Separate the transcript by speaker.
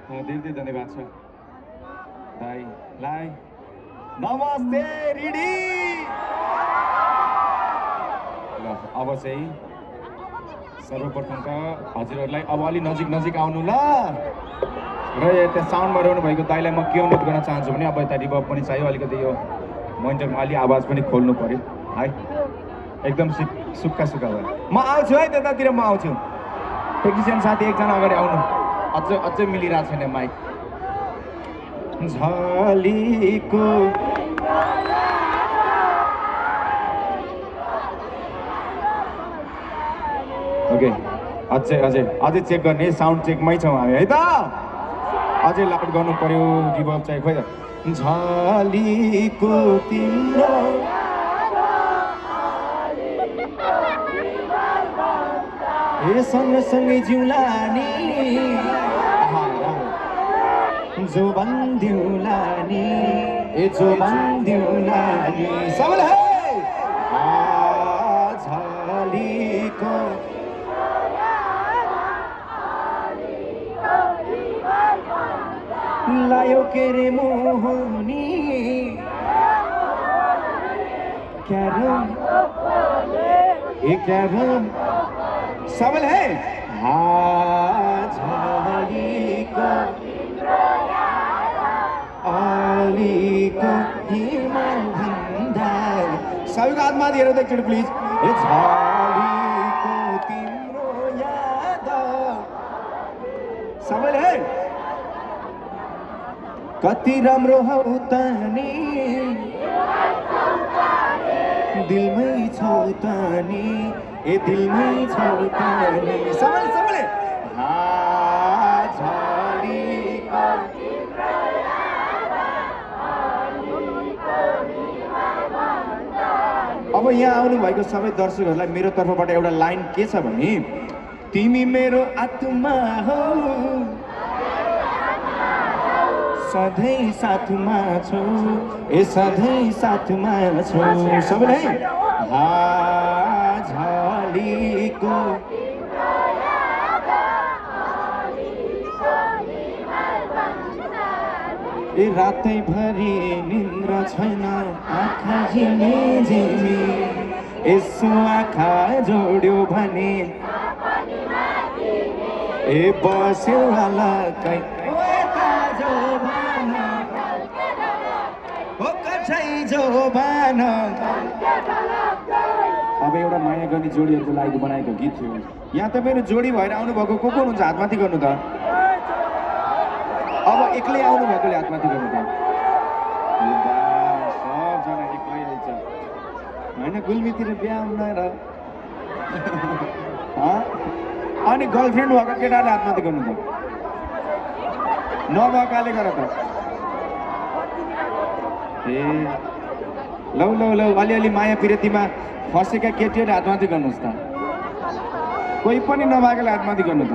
Speaker 1: धेरै धन्यवाद छ दाइलाई। नमस्ते रिडी। ल अब चाहिँ सर्वप्रथम त हजुरहरूलाई अब अलि नजिक आउनु ल। र यता साउन्ड बढाउनु भएको दाइलाई म के अनुरोध गर्न चाहन्छु भने अब यता रिभर्ब पनि चाहियो, अलिकति यो मोनिटरमा अलि आवाज पनि खोल्नु पर्यो है। एकदम सुक्खा भयो। म आउँछु है त्यतातिर, म आउँछु। टेक्निसियन साथी एकजना अगाडि आउनु। अझै मिलिरहेको छैन माइक। झलीको ओके, अझै चेक गर्ने, साउन्ड चेकमै छौँ हामी है त। अझै लाउड गर्नु पर्यो, रिभर्ब चाहिँ खोइ त। झलीको तिम्रो ए सँगसँगै जिउला नि, जो बन्दिउला नि, ए जो बन्दिउला नि सबैलाई। झलीको लायो के रे मोहनी क्यारम ए क्यारम सबैलाई। झलीको अलीको हिमाल भन्दा सबैको हातमा दिएर त एकचोटि प्लिज। ए झलीको तिम्रो याद सबैले। कति राम्रो हौ त नि दिलमै छौ त नि, ए दिलमै छौ त नि सबैले। झलीको अब यहाँ आउनुभएको सबै दर्शकहरूलाई मेरो तर्फबाट एउटा लाइन के छ भने, तिमी मेरो आत्मा हौ सधैँ साथमा छौ, ए सधैँ साथमा छौ सबैलाई। झलीको ए रातैभरि निन्द्रा छैन, आँखा झिमी यसो आँखा जोड्यो भने ए बस्यो अलकै जोबान। अब एउटा माया गर्ने जोडीहरूको लागि बनाएको गीत थियो। यहाँ तपाईँहरू जोडी भएर आउनुभएको को हुनुहुन्छ हातमाथि गर्नु त। अब एक्लै आउनुभएकोले हातमाथि गर्नु त। सबजना एक्लै आइन्छ होइन, गुल्मीतिर बिहा हुन र अनि गर्लफ्रेन्ड भएको केटाले हातमाथि गर्नु त, नभएकाले गर त। ए लौ अलिअलि माया पिरेतीमा फसेका केटीहरूले हातमाथि गर्नुहोस् त। कोही पनि नभएकोले हातमाथि गर्नु त।